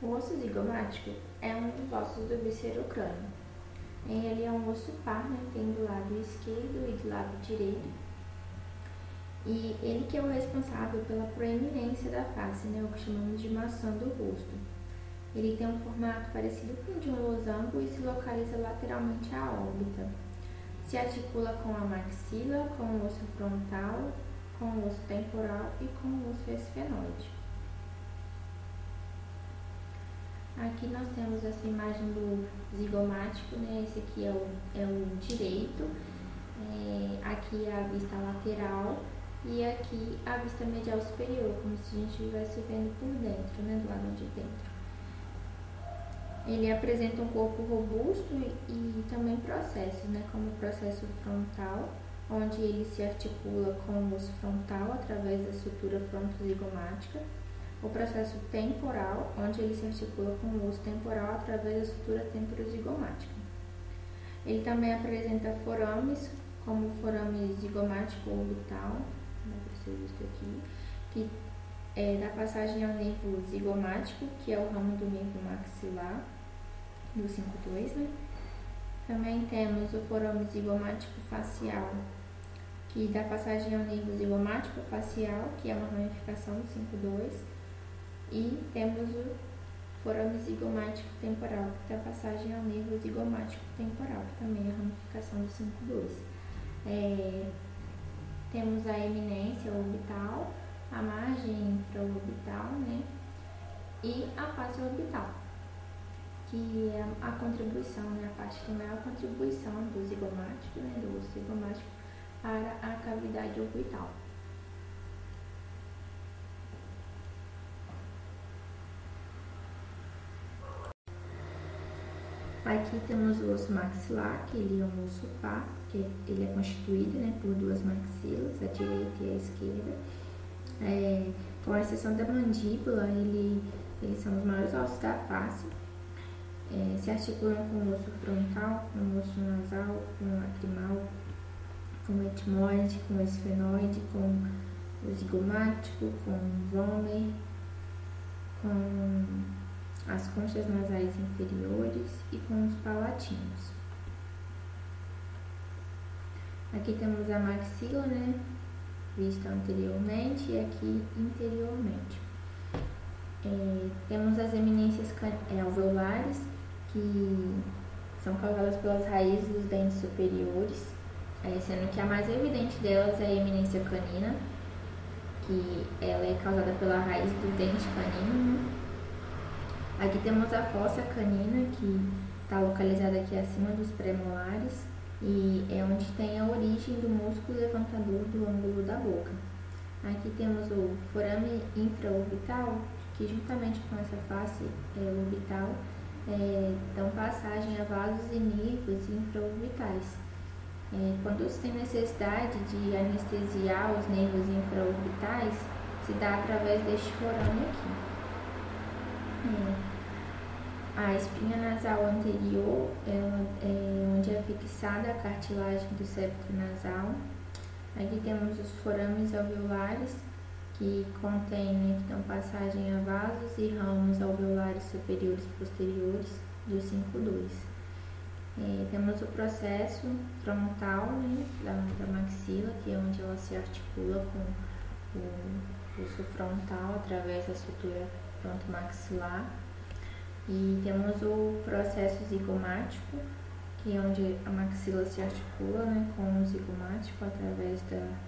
O osso zigomático é um dos ossos do viscerocrânio. Ele é um osso par, né? Tem do lado esquerdo e do lado direito. E ele que é o responsável pela proeminência da face, né? O que chamamos de maçã do rosto. Ele tem um formato parecido com o de um losango e se localiza lateralmente à órbita. Se articula com a maxila, com o osso frontal, com o osso temporal e com o osso esfenoide. Aqui nós temos essa imagem do zigomático, né? Esse aqui é o direito, aqui é a vista lateral e aqui a vista medial superior, como se a gente estivesse vendo por dentro, né? Do lado de dentro. Ele apresenta um corpo robusto e também processos, né? Como o processo frontal, onde ele se articula com o osso frontal através da sutura frontozigomática. O processo temporal, onde ele se articula com o osso temporal através da sutura temporozigomática. Ele também apresenta forames, como o forame zigomático orbital, dá para ser visto aqui, que dá passagem ao nervo zigomático, que é o ramo do nervo maxilar, do 5-2, né? Também temos o forame zigomático facial, que dá passagem ao nervo zigomático facial, que é uma ramificação do 5-2. E temos o forame zigomático temporal, que dá passagem ao nervo zigomático temporal, que também é a ramificação do 5-2. Temos a eminência orbital, a margem infraorbital, né? E a face orbital, que é a contribuição, né? A parte que tem maior contribuição do zigomático, né? Do osso zigomático para a cavidade orbital. Aqui temos o osso maxilar, que ele é um osso par, que ele é constituído, né, por duas maxilas, a direita e a esquerda. Com exceção da mandíbula, eles são os maiores ossos da face. Se articulam com o osso frontal, com o osso nasal, com o lacrimal, com o etmoide, com o esfenoide, com o zigomático, com o vômer, com as conchas nasais inferiores e com os palatinos. Aqui temos a maxila, né, vista anteriormente e aqui interiormente. Temos as eminências alveolares, que são causadas pelas raízes dos dentes superiores, sendo que a mais evidente delas é a eminência canina, que ela é causada pela raiz do dente canino. Aqui temos a fossa canina, que está localizada aqui acima dos premolares e é onde tem a origem do músculo levantador do ângulo da boca. Aqui temos o forame infraorbital, que juntamente com essa face orbital dão passagem a vasos e nervos infraorbitais. Quando se tem necessidade de anestesiar os nervos infraorbitais, se dá através deste forame aqui. A espinha nasal anterior é onde é fixada a cartilagem do septo nasal. Aqui temos os forames alveolares, que contêm, que dão passagem a vasos e ramos alveolares superiores e posteriores do 5-2. Temos o processo frontal, né, da maxila, que é onde ela se articula com o osso frontal através da sutura frontomaxilar. E temos o processo zigomático, que é onde a maxila se articula, né, com o zigomático através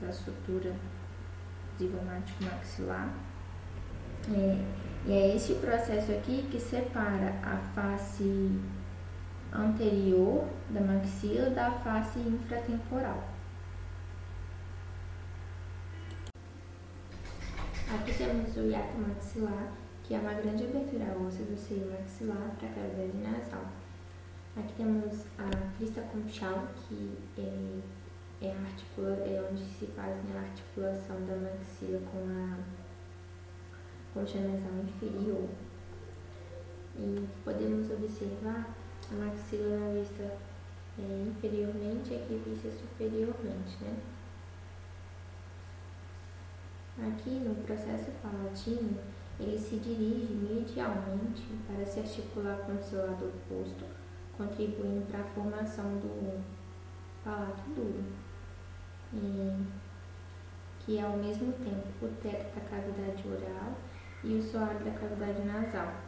da sutura zigomático maxilar. E é este processo aqui que separa a face anterior da maxila da face infratemporal. Aqui temos o hiato maxilar, que é uma grande abertura óssea do seio maxilar para a cavidade nasal. Aqui temos a crista conchal, que é onde se faz, né, a articulação da maxila com a concha nasal inferior. E podemos observar a maxila na vista inferiormente e aqui vista superiormente, né? Aqui no processo palatino, ele se dirige medialmente para se articular com o seu lado oposto, contribuindo para a formação do palato duro, que é ao mesmo tempo o teto da cavidade oral e o soalho da cavidade nasal.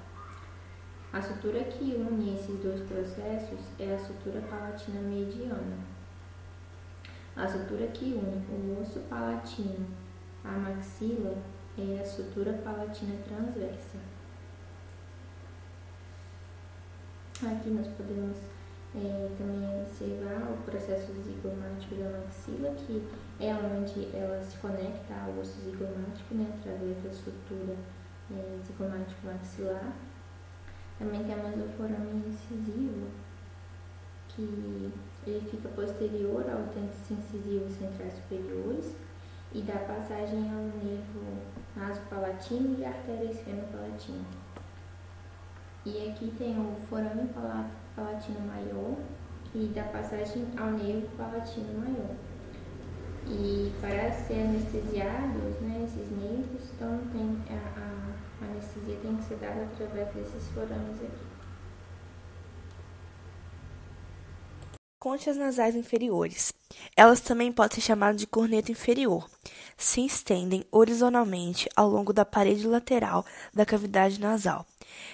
A sutura que une esses dois processos é a sutura palatina mediana. A sutura que une o osso palatino à maxila é a sutura palatina transversa. Aqui nós podemos também observar o processo zigomático da maxila, que é onde ela se conecta ao osso zigomático, através da sutura zigomático maxilar. Também temos o forame incisivo, que ele fica posterior ao têndice incisivo centrais superiores e dá passagem ao nervo nasopalatino e artéria esfenopalatina. E aqui tem o forame palatino maior e dá passagem ao nervo palatino maior. E para ser anestesiados, esses nervos, então a anestesia tem que ser dada através desses forames aqui. Conchas nasais inferiores. Elas também podem ser chamadas de corneta inferior. Se estendem horizontalmente ao longo da parede lateral da cavidade nasal.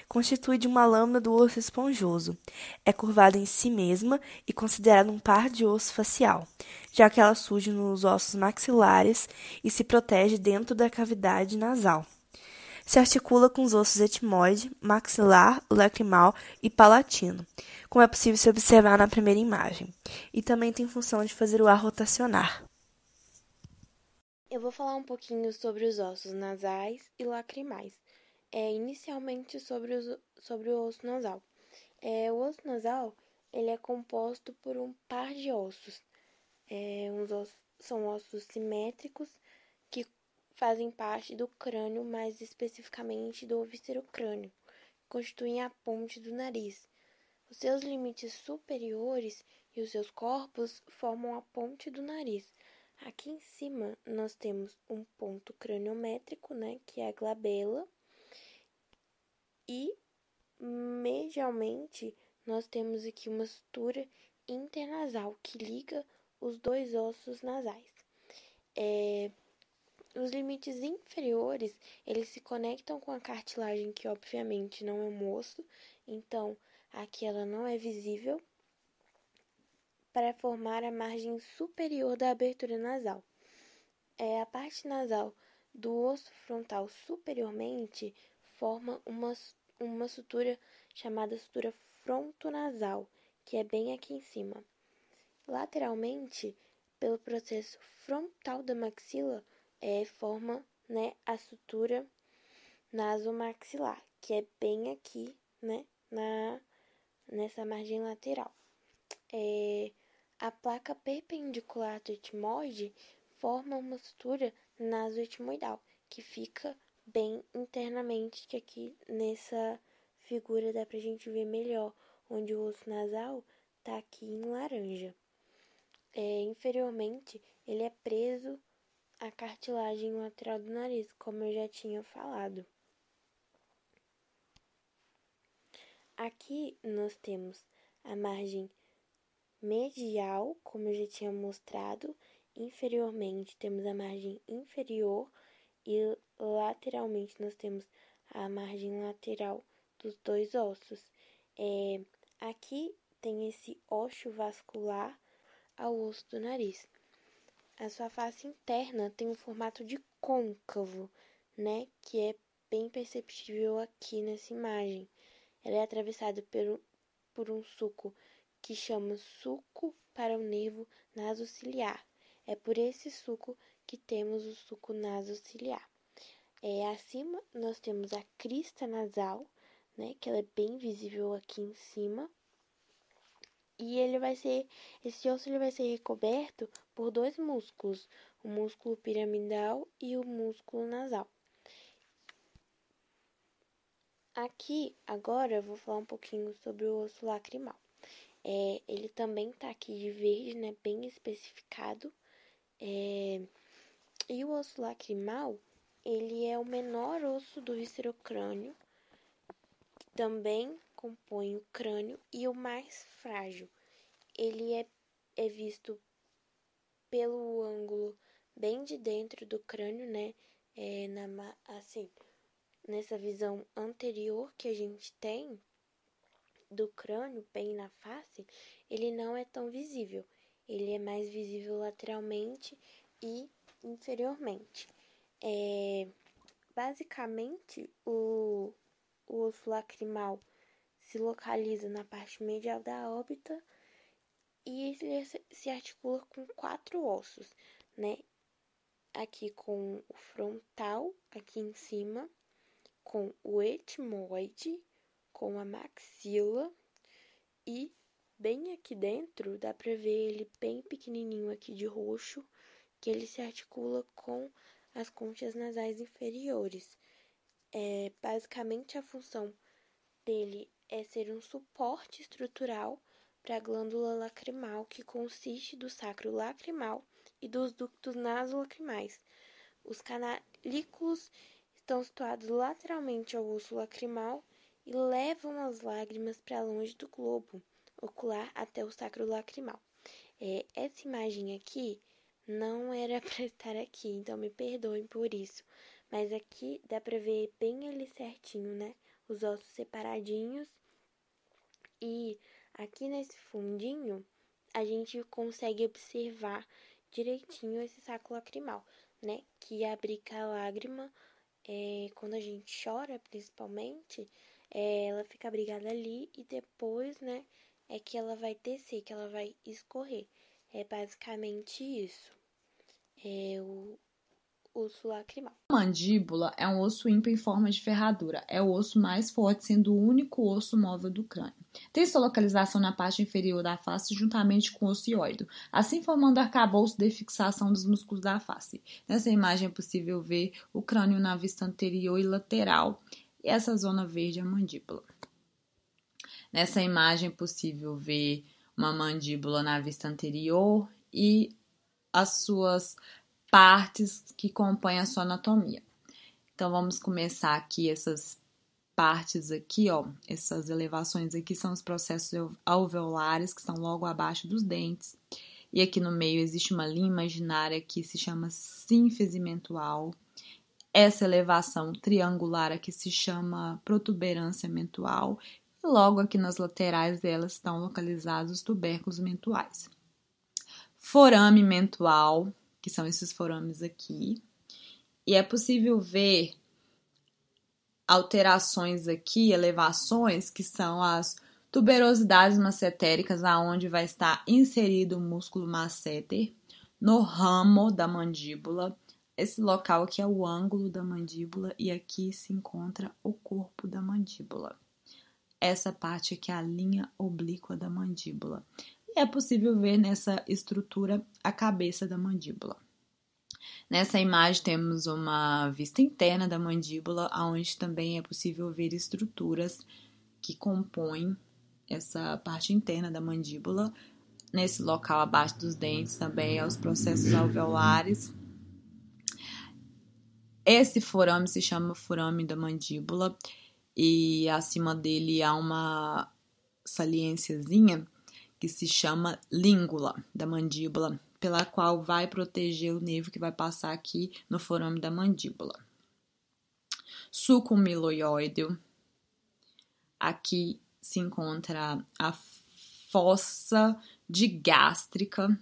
Constitui de uma lâmina do osso esponjoso. É curvada em si mesma e considerada um par de osso facial, já que ela surge nos ossos maxilares e se protege dentro da cavidade nasal. Se articula com os ossos etimoide, maxilar, lacrimal e palatino, como é possível se observar na primeira imagem, e também tem função de fazer o ar rotacionar. Eu vou falar um pouquinho sobre os ossos nasais e lacrimais. Inicialmente sobre o osso nasal. O osso nasal ele é composto por um par de ossos. São ossos simétricos que fazem parte do crânio, mais especificamente do viscerocrânio, constituem a ponte do nariz. Os seus limites superiores e os seus corpos formam a ponte do nariz. Aqui em cima nós temos um ponto craniométrico, que é a glabela, e medialmente nós temos aqui uma sutura internasal que liga os dois ossos nasais. Os limites inferiores, eles se conectam com a cartilagem, que obviamente não é um osso, então aqui ela não é visível, para formar a margem superior da abertura nasal. A parte nasal do osso frontal superiormente forma uma sutura chamada sutura frontonasal, que é bem aqui em cima. Lateralmente, pelo processo frontal da maxila, forma a sutura nasomaxilar, que é bem aqui, nessa margem lateral. A placa perpendicular do etimoide forma uma sutura nasoetimoidal, que fica bem internamente, que aqui nessa figura dá pra gente ver melhor, onde o osso nasal tá aqui em laranja. Inferiormente, ele é preso à cartilagem lateral do nariz, como eu já tinha falado. Aqui nós temos a margem medial, como eu já tinha mostrado. Inferiormente temos a margem inferior e lateralmente nós temos a margem lateral dos dois ossos. Aqui tem esse ósseo vascular ao osso do nariz. A sua face interna tem um formato de côncavo, que é bem perceptível aqui nessa imagem. Ela é atravessada por um suco que chama suco para o nervo nasociliar. É por esse suco que temos o suco nasociliar. Acima nós temos a crista nasal, que ela é bem visível aqui em cima. E esse osso vai ser recoberto por dois músculos, o músculo piramidal e o músculo nasal. Aqui, agora, eu vou falar um pouquinho sobre o osso lacrimal. Ele também tá aqui de verde, bem especificado. E o osso lacrimal, ele é o menor osso do viscerocrânio também compõe o crânio e o mais frágil. Ele é visto pelo ângulo bem de dentro do crânio, né? Assim, nessa visão anterior que a gente tem do crânio, bem na face, ele não é tão visível. Ele é mais visível lateralmente e inferiormente. Basicamente, o osso lacrimal se localiza na parte medial da órbita e ele se articula com 4 ossos, né? Aqui com o frontal, aqui em cima, com o etmoide, com a maxila e bem aqui dentro, dá pra ver ele bem pequenininho aqui de roxo, que ele se articula com as conchas nasais inferiores. Basicamente, a função dele é ser um suporte estrutural para a glândula lacrimal, que consiste do sacro lacrimal e dos ductos nasolacrimais. Os canalículos estão situados lateralmente ao osso lacrimal e levam as lágrimas para longe do globo ocular até o sacro lacrimal. Essa imagem aqui não era para estar aqui, então me perdoem por isso. Mas aqui dá para ver bem ali certinho, né? Os ossos separadinhos. E aqui nesse fundinho, a gente consegue observar direitinho esse saco lacrimal, né? Que abriga a lágrima, quando a gente chora, principalmente, ela fica abrigada ali e depois, né, é que ela vai descer, que ela vai escorrer. É basicamente isso. O osso lacrimal. A mandíbula é um osso ímpar em forma de ferradura. É o osso mais forte, sendo o único osso móvel do crânio. Tem sua localização na parte inferior da face, juntamente com o osso hioide, assim formando arcabouço de fixação dos músculos da face. Nessa imagem é possível ver o crânio na vista anterior e lateral, e essa zona verde é a mandíbula. Nessa imagem é possível ver uma mandíbula na vista anterior e as suas partes que compõem a sua anatomia. Então, vamos começar aqui essas partes aqui, ó. Essas elevações aqui são os processos alveolares, que estão logo abaixo dos dentes. E aqui no meio existe uma linha imaginária que se chama sínfise mentual. Essa elevação triangular aqui se chama protuberância mentual. E logo aqui nas laterais delas estão localizados os tubérculos mentuais. Forame mentual, que são esses forames aqui. E é possível ver alterações aqui, elevações, que são as tuberosidades massetéricas, aonde vai estar inserido o músculo masseter, no ramo da mandíbula. Esse local aqui é o ângulo da mandíbula e aqui se encontra o corpo da mandíbula. Essa parte aqui é a linha oblíqua da mandíbula. E é possível ver nessa estrutura a cabeça da mandíbula. Nessa imagem temos uma vista interna da mandíbula, onde também é possível ver estruturas que compõem essa parte interna da mandíbula. Nesse local abaixo dos dentes também os processos alveolares. Esse forame se chama forame da mandíbula e acima dele há uma saliênciazinha que se chama língula da mandíbula, pela qual vai proteger o nervo que vai passar aqui no forame da mandíbula. Sulcum miloioideo. Aqui se encontra a fossa digástrica.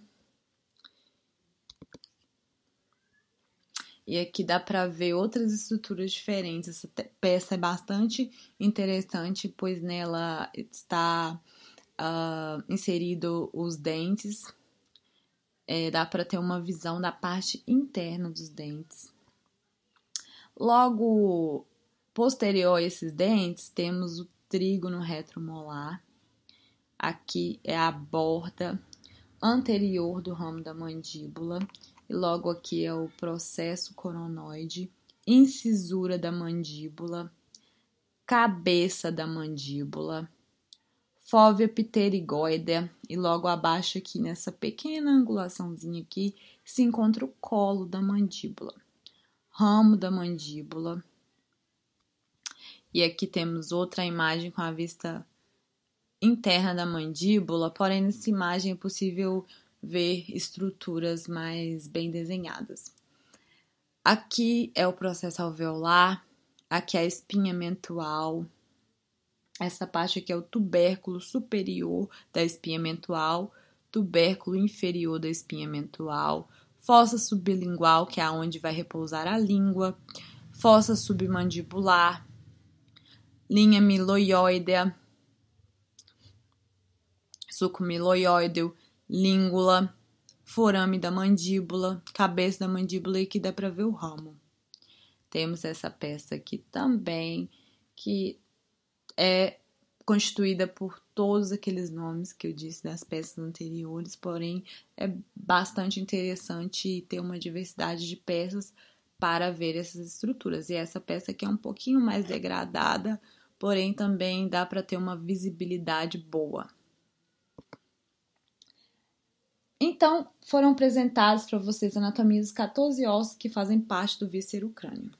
E aqui dá para ver outras estruturas diferentes. Essa peça é bastante interessante, pois nela está inserido os dentes. Dá para ter uma visão da parte interna dos dentes. Logo posterior a esses dentes, temos o trígono retromolar. Aqui é a borda anterior do ramo da mandíbula. E logo aqui é o processo coronoide, incisura da mandíbula, cabeça da mandíbula, fóvea pterigóidea, e logo abaixo aqui nessa pequena angulaçãozinha aqui se encontra o colo da mandíbula, ramo da mandíbula. E aqui temos outra imagem com a vista interna da mandíbula, porém nessa imagem é possível ver estruturas mais bem desenhadas. Aqui é o processo alveolar, aqui é a espinha mentual, essa parte aqui é o tubérculo superior da espinha mentual, tubérculo inferior da espinha mentual, fossa sublingual, que é onde vai repousar a língua, fossa submandibular, linha miloioidea, suco miloioideo, língula, forame da mandíbula, cabeça da mandíbula e aqui dá para ver o ramo. Temos essa peça aqui também, que é constituída por todos aqueles nomes que eu disse das peças anteriores, porém é bastante interessante ter uma diversidade de peças para ver essas estruturas. E essa peça aqui é um pouquinho mais degradada, porém também dá para ter uma visibilidade boa. Então, foram apresentados para vocês a anatomia dos 14 ossos que fazem parte do víscero crânio.